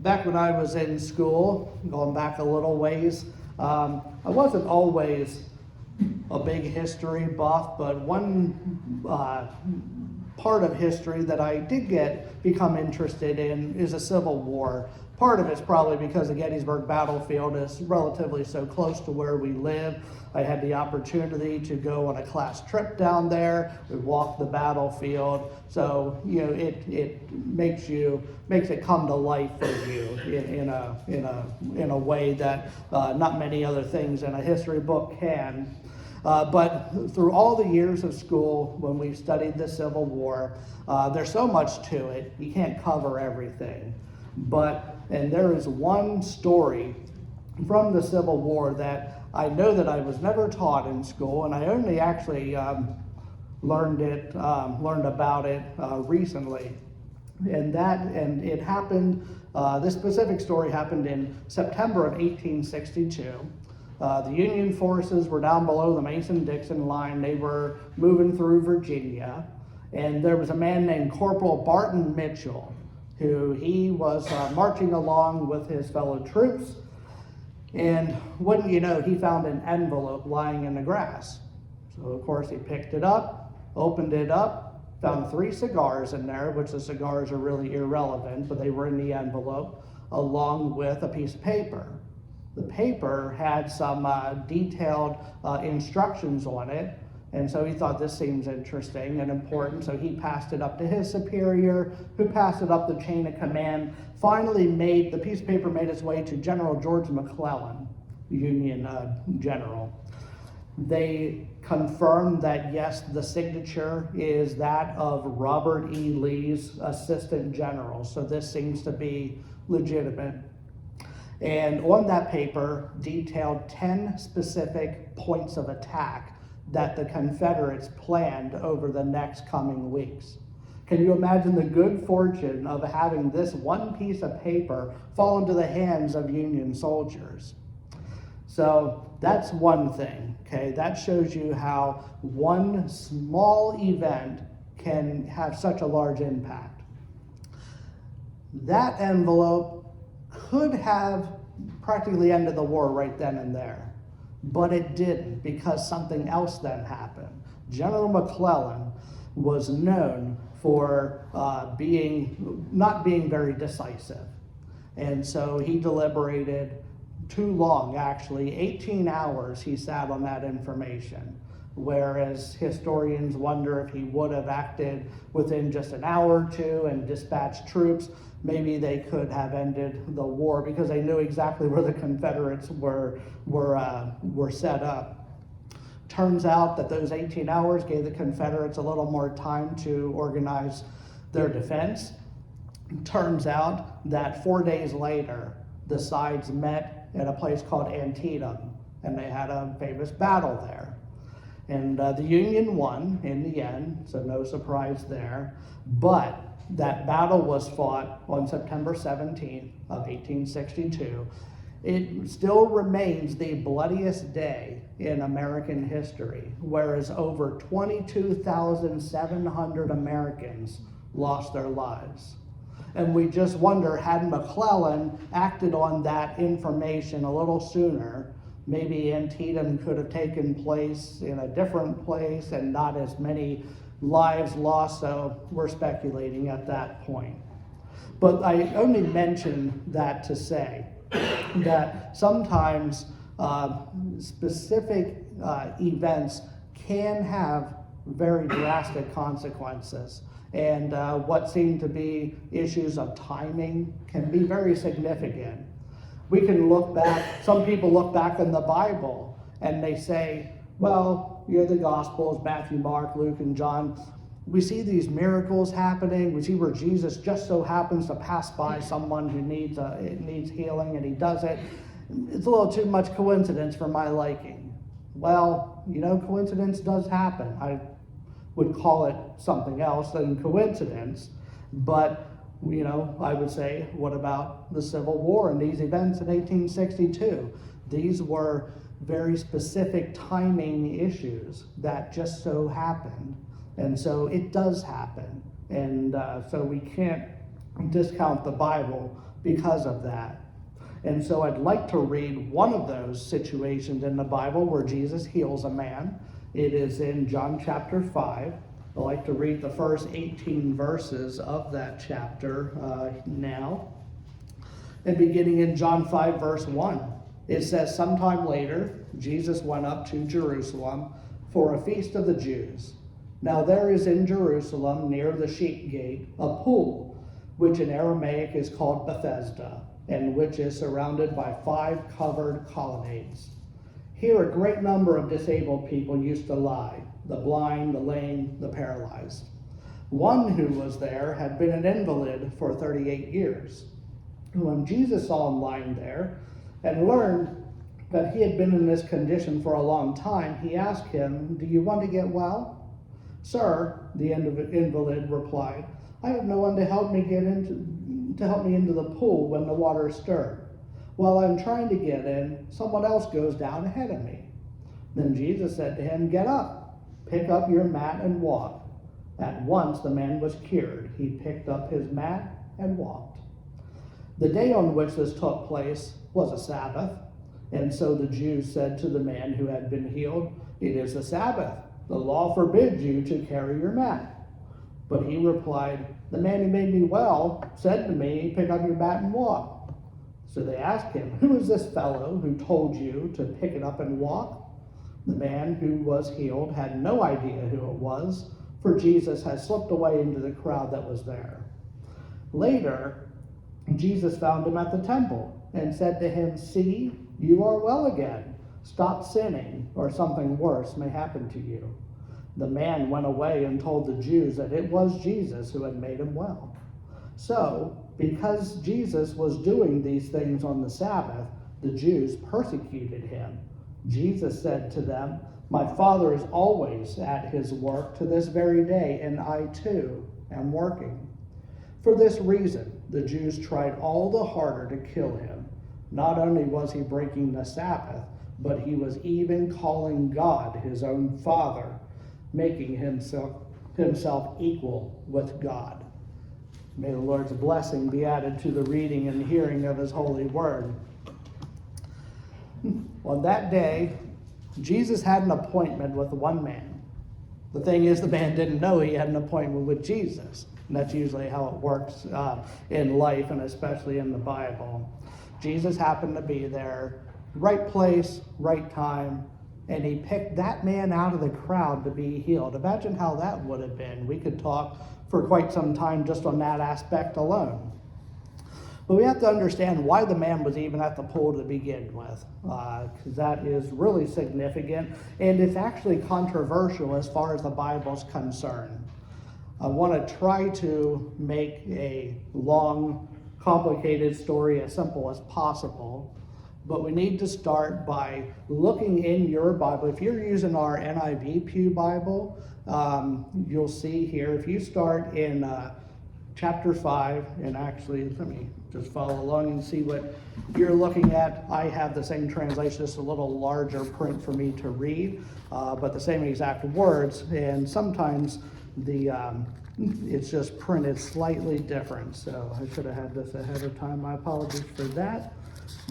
Back when I was in school, going back a little ways, I wasn't always a big history buff, but one part of history that I did become interested in is the Civil War. Part of it's probably because the Gettysburg battlefield is relatively so close to where we live. I had the opportunity to go on a class trip down there. We walked the battlefield, so it makes it come to life for you in a way that not many other things in a history book can. But through all the years of school, when we studied the Civil War, there's so much to it. You can't cover everything. And there is one story from the Civil War that I know that I was never taught in school, and I only actually learned about it recently. And it happened. This specific story happened in September of 1862. The Union forces were down below the Mason-Dixon line. They were moving through Virginia, and there was a man named Corporal Barton Mitchell, who he was marching along with his fellow troops, and wouldn't you know, he found an envelope lying in the grass. So of course he picked it up, opened it up, found 3 cigars in there, which the cigars are really irrelevant, but they were in the envelope, along with a piece of paper. The paper had some detailed instructions on it, and so he thought this seems interesting and important, so he passed it up to his superior, who passed it up the chain of command. Finally the piece of paper made its way to General George McClellan, Union general. They confirmed that yes, the signature is that of Robert E. Lee's assistant general, so this seems to be legitimate. And on that paper detailed 10 specific points of attack that the Confederates planned over the next coming weeks. Can you imagine the good fortune of having this one piece of paper fall into the hands of Union soldiers? So that's one thing, okay? That shows you how one small event can have such a large impact. That envelope could have practically ended the war right then and there, but it didn't, because something else then happened. General McClellan was known for not being very decisive, and so he deliberated too long, actually. 18 hours he sat on that information, whereas historians wonder if he would have acted within just an hour or two and dispatched troops. Maybe they could have ended the war because they knew exactly where the Confederates were set up. Turns out that those 18 hours gave the Confederates a little more time to organize their defense. Turns out that 4 days later, the sides met at a place called Antietam, and they had a famous battle there. And the Union won in the end, so no surprise there. But that battle was fought on September 17th of 1862. It still remains the bloodiest day in American history, whereas over 22,700 Americans lost their lives. And we just wonder, had McClellan acted on that information a little sooner, maybe Antietam could have taken place in a different place and not as many lives lost, so we're speculating at that point. But I only mention that to say that sometimes specific events can have very drastic consequences. And what seem to be issues of timing can be very significant. We can look back, some people look back in the Bible and they say, well, the Gospels, Matthew, Mark, Luke, and John, we see these miracles happening. We see where Jesus just so happens to pass by someone who needs healing, and he does it. It's a little too much coincidence for my liking. Well, coincidence does happen. I would call it something else than coincidence, but I would say, what about the Civil War and these events in 1862? These were very specific timing issues that just so happened. And so it does happen. And so we can't discount the Bible because of that. And so I'd like to read one of those situations in the Bible where Jesus heals a man. It is in John chapter 5. I'd like to read the first 18 verses of that chapter now. And beginning in John 5, verse 1, it says, "Sometime later, Jesus went up to Jerusalem for a feast of the Jews. Now there is in Jerusalem, near the sheep gate, a pool, which in Aramaic is called Bethesda, and which is surrounded by 5 covered colonnades. Here a great number of disabled people used to lie, the blind, the lame, the paralyzed. One who was there had been an invalid for 38 years. When Jesus saw him lying there and learned that he had been in this condition for a long time, he asked him, 'Do you want to get well?' 'Sir,' the invalid replied, 'I have no one to help me into the pool when the water is stirred. While I'm trying to get in, someone else goes down ahead of me.' Then Jesus said to him, 'Get up, pick up your mat and walk.' At once the man was cured. He picked up his mat and walked. The day on which this took place was a Sabbath, and so the Jews said to the man who had been healed, 'It is the Sabbath. The law forbids you to carry your mat.' But he replied, 'The man who made me well said to me, pick up your mat and walk.' So they asked him, 'Who is this fellow who told you to pick it up and walk?' The man who was healed had no idea who it was, for Jesus had slipped away into the crowd that was there. Later, Jesus found him at the temple and said to him, 'See, you are well again. Stop sinning, or something worse may happen to you.' The man went away and told the Jews that it was Jesus who had made him well. So, because Jesus was doing these things on the Sabbath, the Jews persecuted him. Jesus said to them, 'My Father is always at his work to this very day, and I too am working.' For this reason, the Jews tried all the harder to kill him. Not only was he breaking the Sabbath, but he was even calling God his own Father, making himself equal with God." May the Lord's blessing be added to the reading and hearing of his holy word. On that day, Jesus had an appointment with one man. The thing is, the man didn't know he had an appointment with Jesus. And that's usually how it works in life, and especially in the Bible. Jesus happened to be there, right place, right time, and he picked that man out of the crowd to be healed. Imagine how that would have been. We could talk for quite some time just on that aspect alone. But we have to understand why the man was even at the pool to begin with, because that is really significant, and it's actually controversial as far as the Bible's concerned. I want to try to make a long, complicated story as simple as possible, but we need to start by looking in your Bible. If you're using our NIV Pew Bible, you'll see here, if you start in chapter 5, and actually, let me just follow along and see what you're looking at. I have the same translation, just a little larger print for me to read, but the same exact words, and sometimes it's just printed slightly different, so I should have had this ahead of time. My apologies for that.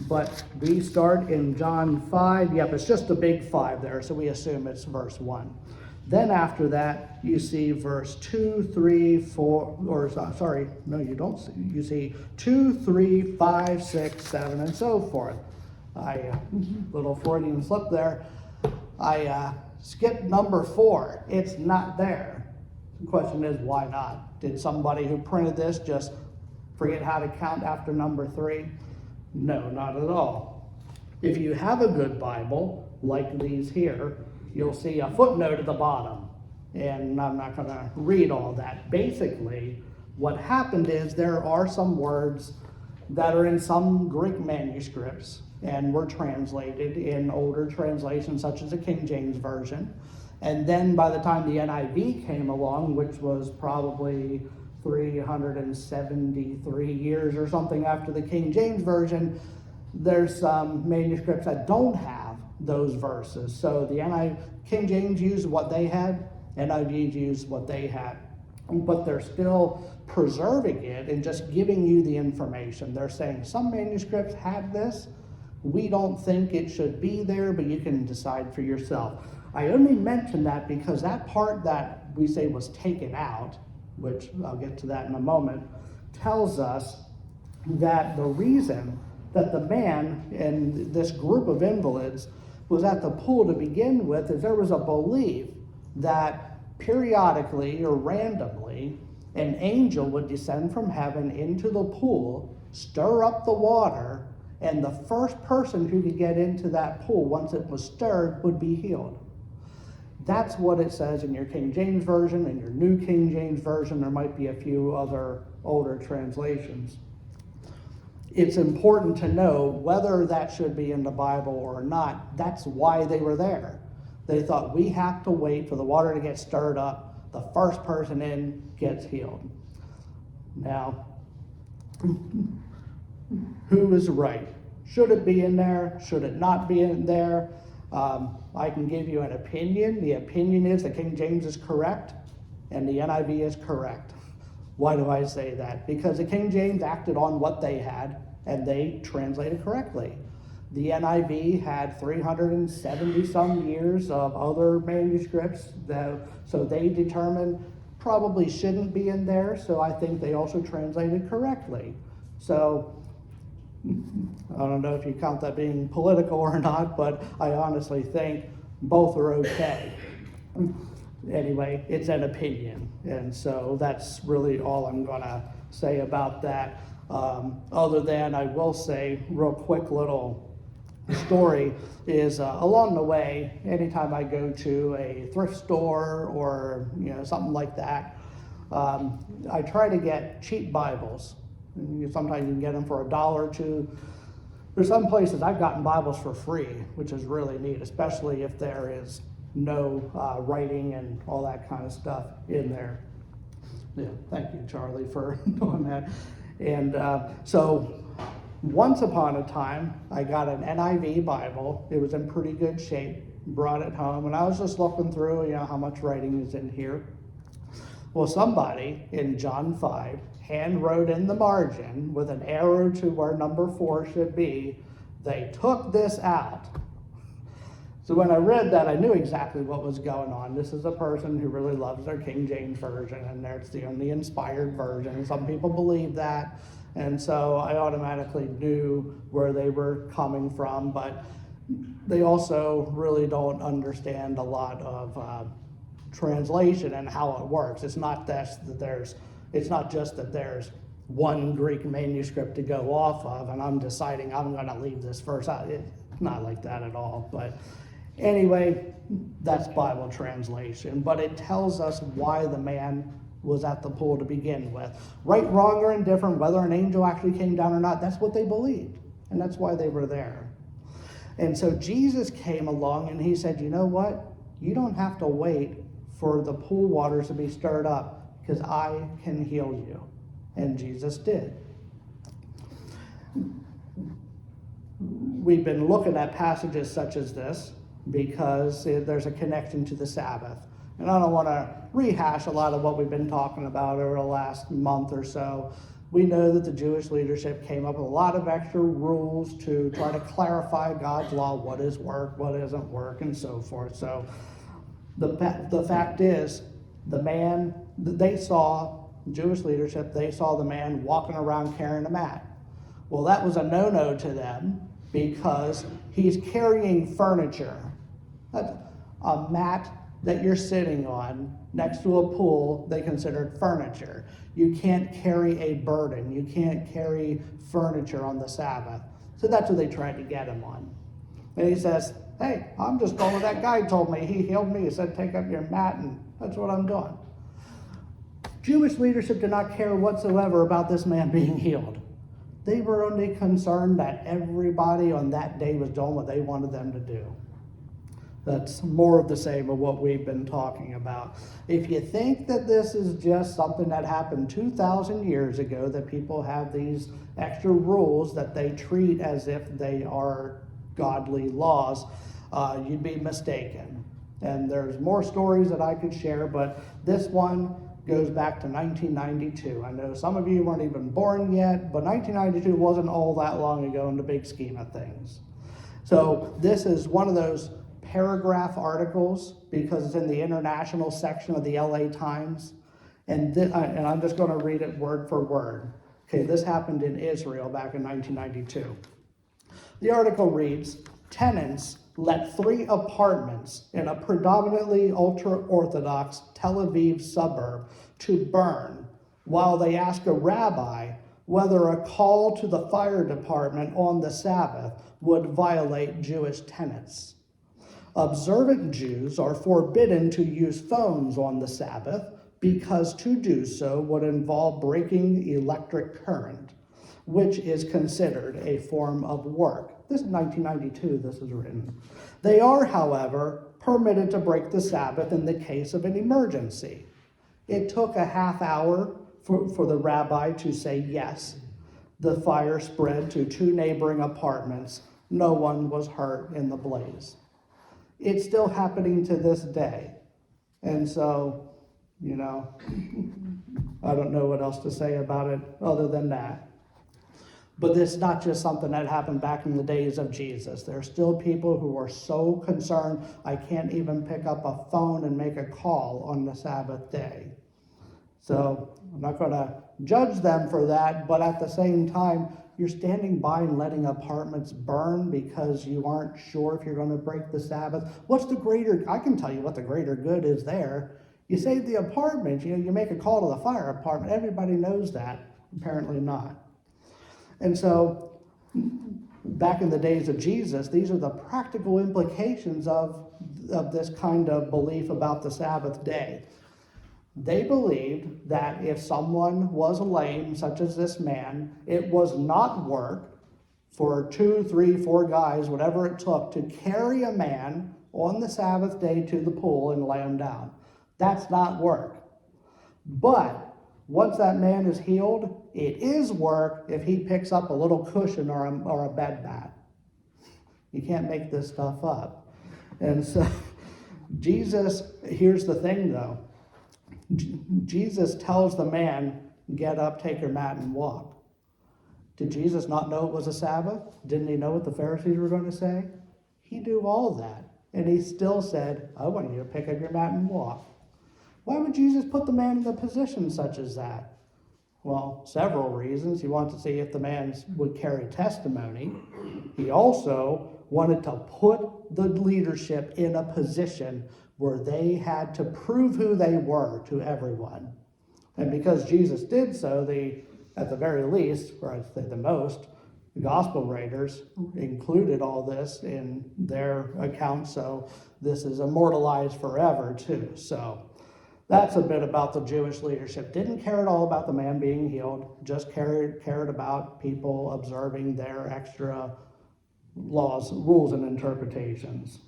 But we start in John 5. Yep, it's just a big 5 there, so we assume it's verse 1. Then after that, you see verse 2, 3, 4, or sorry, no, you don't see. You see 2, 3, 5, 6, 7, and so forth. Little Freudian slip there. I skipped number 4. It's not there. The question is, why not? Did somebody who printed this just forget how to count after number 3? No, not at all. If you have a good Bible, like these here, you'll see a footnote at the bottom. And I'm not going to read all that. Basically, what happened is there are some words that are in some Greek manuscripts and were translated in older translations, such as the King James Version. And then by the time the NIV came along, which was probably 373 years or something after the King James Version, there's some manuscripts that don't have those verses. So the King James used what they had, NIV used what they had. but they're still preserving it and just giving you the information. They're saying some manuscripts have this. We don't think it should be there, but you can decide for yourself. I only mention that because that part that we say was taken out, which I'll get to that in a moment, tells us that the reason that the man and this group of invalids was at the pool to begin with is there was a belief that periodically or randomly an angel would descend from heaven into the pool, stir up the water, and the first person who could get into that pool once it was stirred would be healed. That's what it says in your King James Version. In your New King James Version, there might be a few other older translations. It's important to know whether that should be in the Bible or not. That's why they were there. They thought, we have to wait for the water to get stirred up. The first person in gets healed. Now, who is right? Should it be in there? Should it not be in there? I can give you an opinion. The opinion is the King James is correct and the NIV is correct. Why do I say that? Because the King James acted on what they had and they translated correctly. The NIV had 370 some years of other manuscripts, so they determined probably shouldn't be in there, so I think they also translated correctly. So I don't know if you count that being political or not, but I honestly think both are okay. Anyway, it's an opinion, and so that's really all I'm going to say about that. Other than I will say, real quick little story is along the way, anytime I go to a thrift store or something like that, I try to get cheap Bibles. Sometimes you can get them for $1 or $2. There's some places I've gotten Bibles for free, which is really neat, especially if there is no writing and all that kind of stuff in there. Yeah, thank you, Charlie, for doing that. And so once upon a time, I got an NIV Bible. It was in pretty good shape, brought it home, and I was just looking through, how much writing is in here. Well, somebody in John 5 hand wrote in the margin with an arrow to where number 4 should be, they took this out. So when I read that, I knew exactly what was going on. This is a person who really loves their King James Version, and it's the only inspired version. Some people believe that, and so I automatically knew where they were coming from, but they also really don't understand a lot of translation and how it works. It's not just that there's one Greek manuscript to go off of, and I'm deciding I'm going to leave this verse out. It's not like that at all, but anyway, that's Bible translation, but it tells us why the man was at the pool to begin with. Right, wrong, or indifferent, whether an angel actually came down or not, that's what they believed, and that's why they were there. And so Jesus came along and he said, you know what? You don't have to wait for the pool waters to be stirred up, because I can heal you. And Jesus did. We've been looking at passages such as this because there's a connection to the Sabbath. And I don't want to rehash a lot of what we've been talking about over the last month or so. We know that the Jewish leadership came up with a lot of extra rules to try to clarify God's law, what is work, what isn't work, and so forth. So the fact is, the man, Jewish leadership, they saw the man walking around carrying a mat. Well, that was a no-no to them because he's carrying furniture. A mat that you're sitting on next to a pool, they considered furniture. You can't carry a burden. You can't carry furniture on the Sabbath. So that's what they tried to get him on. And he says, hey, I'm just going where that guy told me. He healed me. He said, take up your mat, and that's what I'm doing. Jewish leadership did not care whatsoever about this man being healed. They were only concerned that everybody on that day was doing what they wanted them to do. That's more of the same of what we've been talking about. If you think that this is just something that happened 2,000 years ago, that people have these extra rules that they treat as if they are godly laws, you'd be mistaken. And there's more stories that I could share, but this one goes back to 1992. I know some of you weren't even born yet, but 1992 wasn't all that long ago in the big scheme of things. So this is one of those paragraph articles because it's in the international section of the LA Times. And I'm just going to read it word for word. Okay, this happened in Israel back in 1992. The article reads, tenants let 3 apartments in a predominantly ultra-Orthodox Tel Aviv suburb to burn while they ask a rabbi whether a call to the fire department on the Sabbath would violate Jewish tenets. Observant Jews are forbidden to use phones on the Sabbath because to do so would involve breaking electric current, which is considered a form of work. This is 1992, this is written. They are, however, permitted to break the Sabbath in the case of an emergency. It took a half hour for the rabbi to say yes. The fire spread to 2 neighboring apartments. No one was hurt in the blaze. It's still happening to this day. And so, I don't know what else to say about it other than that. But this is not just something that happened back in the days of Jesus. There are still people who are so concerned, I can't even pick up a phone and make a call on the Sabbath day. So I'm not going to judge them for that, but at the same time, you're standing by and letting apartments burn because you aren't sure if you're going to break the Sabbath. I can tell you what the greater good is there. You save the apartment, you make a call to the fire department. Everybody knows that. Apparently not. And so, back in the days of Jesus, these are the practical implications of this kind of belief about the Sabbath day. They believed that if someone was lame, such as this man, it was not work for 2, 3, 4 guys, whatever it took, to carry a man on the Sabbath day to the pool and lay him down. That's not work. But once that man is healed, it is work if he picks up a little cushion or a bed mat. You can't make this stuff up. And so here's the thing though. Jesus tells the man, get up, take your mat, and walk. Did Jesus not know it was a Sabbath? Didn't he know what the Pharisees were going to say? He knew all that. And he still said, I want you to pick up your mat and walk. Why would Jesus put the man in a position such as that? Well, several reasons. He wanted to see if the man would carry testimony. He also wanted to put the leadership in a position where they had to prove who they were to everyone. And because Jesus did so, at the very least, or I'd say the most, the gospel writers included all this in their account, so this is immortalized forever too. So that's a bit about the Jewish leadership. Didn't care at all about the man being healed, just cared about people observing their extra laws, rules, and interpretations.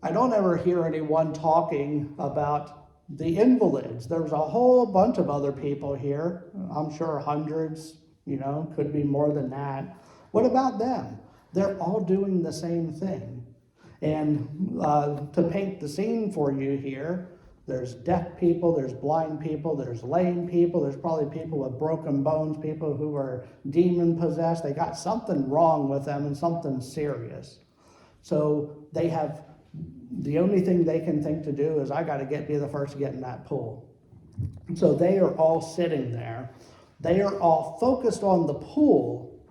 I don't ever hear anyone talking about the invalids. There's a whole bunch of other people here. I'm sure hundreds, could be more than that. What about them? They're all doing the same thing. And to paint the scene for you here, there's deaf people, there's blind people, there's lame people, there's probably people with broken bones, people who are demon possessed. They got something wrong with them and something serious. So the only thing they can think to do is, I got to be the first to get in that pool. So they are all sitting there. They are all focused on the pool,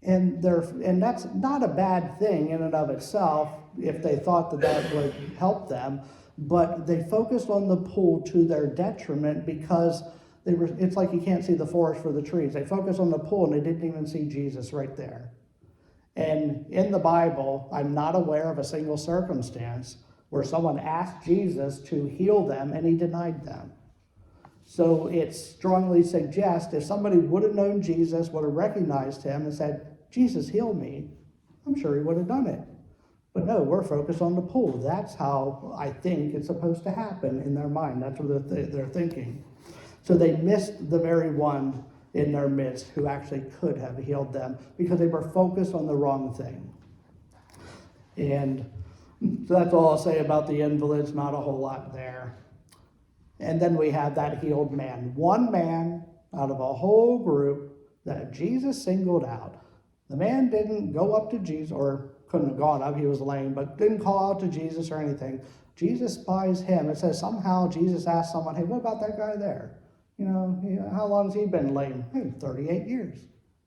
and that's not a bad thing in and of itself if they thought that would help them. But they focused on the pool to their detriment because it's like you can't see the forest for the trees. They focused on the pool and they didn't even see Jesus right there. And in the Bible, I'm not aware of a single circumstance where someone asked Jesus to heal them and he denied them. So it strongly suggests if somebody would have known Jesus, would have recognized him and said, Jesus, heal me, I'm sure he would have done it. But no, we're focused on the pool. That's how I think it's supposed to happen in their mind. That's what they're thinking. So they missed the very one in their midst who actually could have healed them because they were focused on the wrong thing. And so that's all I'll say about the invalids, not a whole lot there. And then we have that healed man. One man out of a whole group that Jesus singled out. The man didn't go up to Jesus, or couldn't have gone up, he was lame, but didn't call out to Jesus or anything. Jesus spies him. It says somehow Jesus asked someone, hey, what about that guy there? How long has he been lame? Hey, 38 years.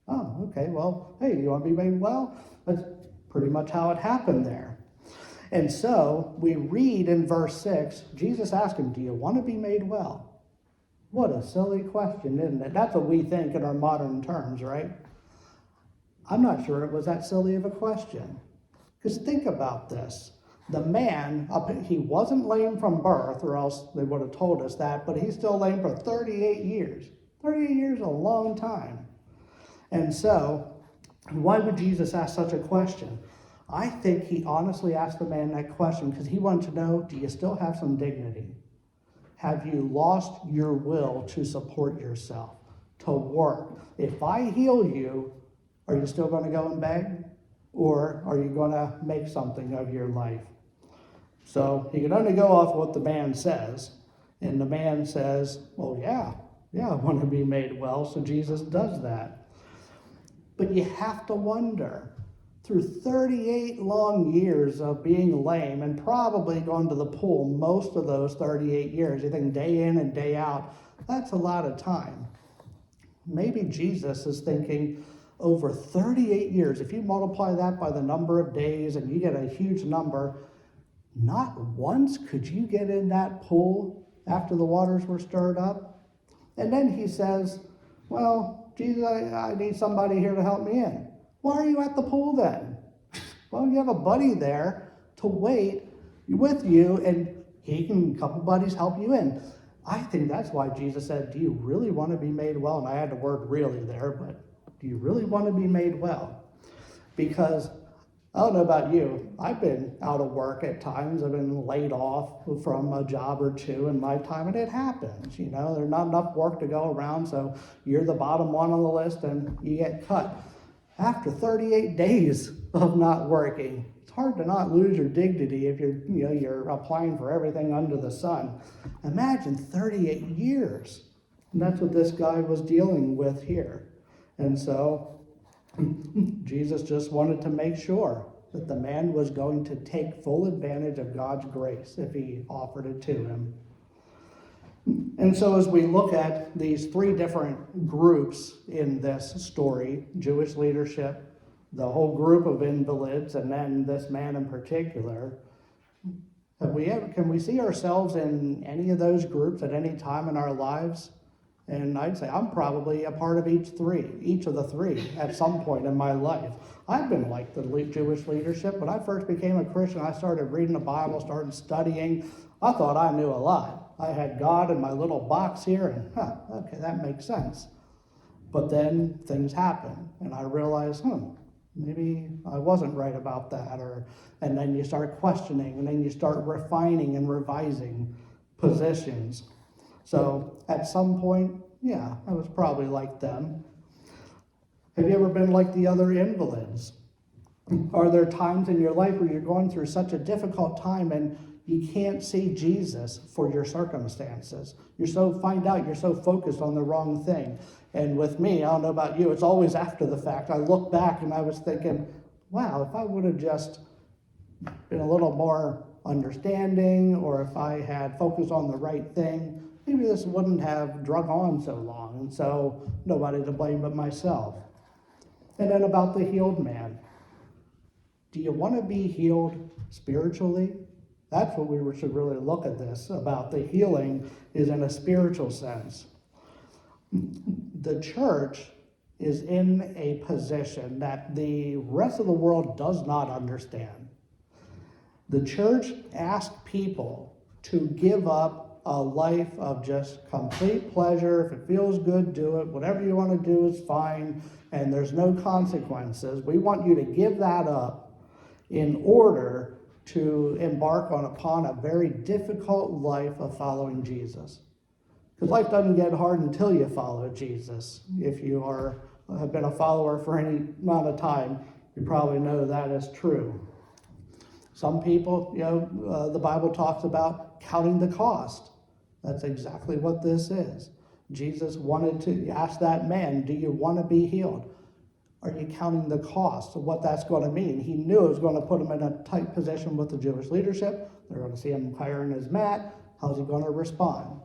Oh, okay, well, hey, you want to be made well? That's pretty much how it happened there. And so we read in verse 6, Jesus asked him, do you want to be made well? What a silly question, isn't it? That's what we think in our modern terms, right? I'm not sure it was that silly of a question. Because think about this. The man, he wasn't lame from birth, or else they would have told us that, but he's still lame for 38 years. 38 years is a long time. And so, why would Jesus ask such a question? I think he honestly asked the man that question because he wanted to know, do you still have some dignity? Have you lost your will to support yourself, to work? If I heal you, are you still going to go and beg? Or are you going to make something of your life? So he can only go off what the man says. And the man says, well, yeah, I want to be made well. So Jesus does that. But you have to wonder, through 38 long years of being lame and probably going to the pool most of those 38 years, you think day in and day out, that's a lot of time. Maybe Jesus is thinking, over 38 years, if you multiply that by the number of days and you get a huge number, not once could you get in that pool after the waters were stirred up? And then he says, well, Jesus, I need somebody here to help me in. Why are you at the pool then? Well, you have a buddy there to wait with you, and a couple buddies help you in. I think that's why Jesus said, do you really want to be made well? And I had the word really there, but do you really want to be made well? Because I don't know about you, I've been out of work at times. I've been laid off from a job or two in my time, and it happens. There's not enough work to go around, so you're the bottom one on the list and you get cut. After 38 days of not working, it's hard to not lose your dignity if you're applying for everything under the sun. Imagine 38 years. And that's what this guy was dealing with here. And so Jesus just wanted to make sure that the man was going to take full advantage of God's grace if he offered it to him. And so as we look at these three different groups in this story, Jewish leadership, the whole group of invalids, and then this man in particular, can we see ourselves in any of those groups at any time in our lives? And I'd say I'm probably a part of each of the three at some point in my life. I've been like the Jewish leadership. When I first became a Christian, I started reading the Bible, started studying. I thought I knew a lot. I had God in my little box here, and okay, that makes sense. But then things happen, and I realized, maybe I wasn't right about that. And then you start questioning, and then you start refining and revising positions. So at some point, I was probably like them. Have you ever been like the other invalids? Are there times in your life where you're going through such a difficult time and you can't see Jesus for your circumstances? You're so focused on the wrong thing. And with me, I don't know about you, it's always after the fact. I look back and I was thinking, wow, if I would have just been a little more understanding, or if I had focused on the right thing, maybe this wouldn't have drug on so long. And so nobody to blame but myself. And then about the healed man. Do you want to be healed spiritually? That's what we should really look at this about. The healing is in a spiritual sense. The church is in a position that the rest of the world does not understand. The church asks people to give up a life of just complete pleasure. If it feels good, do it. Whatever you want to do is fine, and there's no consequences. We want you to give that up in order to embark upon a very difficult life of following Jesus. Because life doesn't get hard until you follow Jesus. If you have been a follower for any amount of time, you probably know that is true. Some people, the Bible talks about counting the cost. That's exactly what this is. Jesus wanted to ask that man, do you want to be healed? Are you counting the cost of what that's going to mean? He knew it was going to put him in a tight position with the Jewish leadership. They're going to see him carrying his mat. How's he going to respond?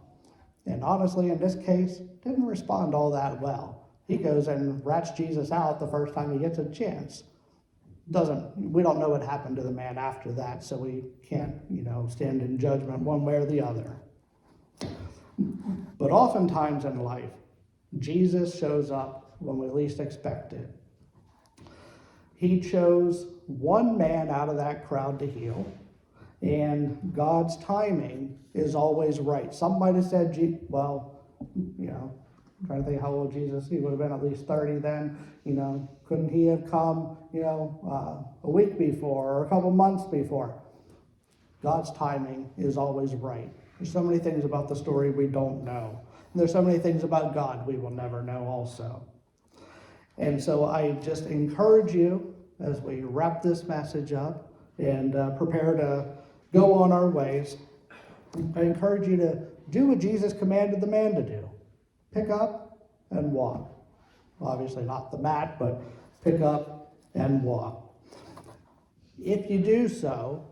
And honestly, in this case, didn't respond all that well. He goes and rats Jesus out the first time he gets a chance. We don't know what happened to the man after that, so we can't, stand in judgment one way or the other. But oftentimes in life, Jesus shows up when we least expect it. He chose one man out of that crowd to heal, and God's timing is always right. Some might have said, I'm trying to think how old Jesus, he would have been at least 30 then, couldn't he have come, a week before or a couple months before? God's timing is always right. There's so many things about the story we don't know. And there's so many things about God we will never know also. And so I just encourage you as we wrap this message up and prepare to go on our ways, I encourage you to do what Jesus commanded the man to do. Pick up and walk. Obviously not the mat, but pick up and walk. If you do so,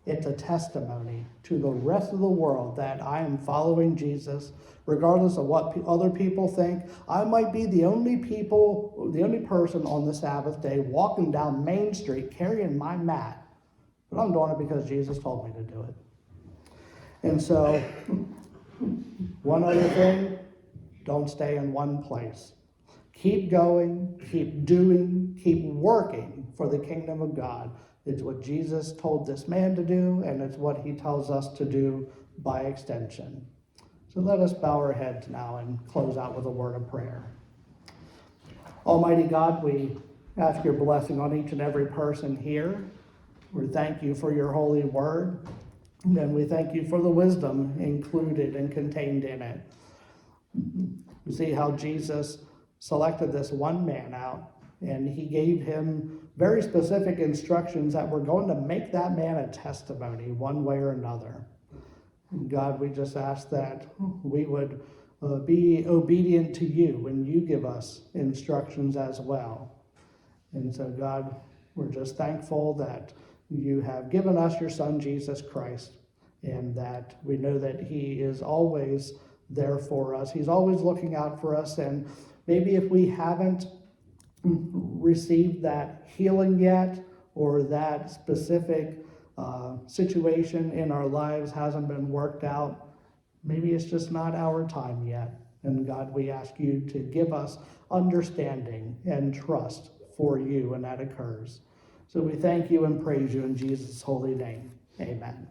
it's a testimony to the rest of the world that I am following Jesus, regardless of what other people think. I might be the only person on the Sabbath day walking down Main Street carrying my mat, but I'm doing it because Jesus told me to do it. And so, one other thing, don't stay in one place. Keep going, keep doing, keep working for the kingdom of God. It's what Jesus told this man to do, and it's what he tells us to do by extension. So let us bow our heads now and close out with a word of prayer. Almighty God, we ask your blessing on each and every person here. We thank you for your holy word, and we thank you for the wisdom included and contained in it. We see how Jesus selected this one man out, and he gave him very specific instructions that were going to make that man a testimony one way or another. And God, we just ask that we would be obedient to you when you give us instructions as well. And so, God, we're just thankful that you have given us your Son, Jesus Christ, and that we know that he is always there for us. He's always looking out for us, and maybe if we haven't received that healing yet, or that specific situation in our lives hasn't been worked out, maybe it's just not our time yet. And God, we ask you to give us understanding and trust for you when that occurs. So we thank you and praise you in Jesus' holy name. Amen.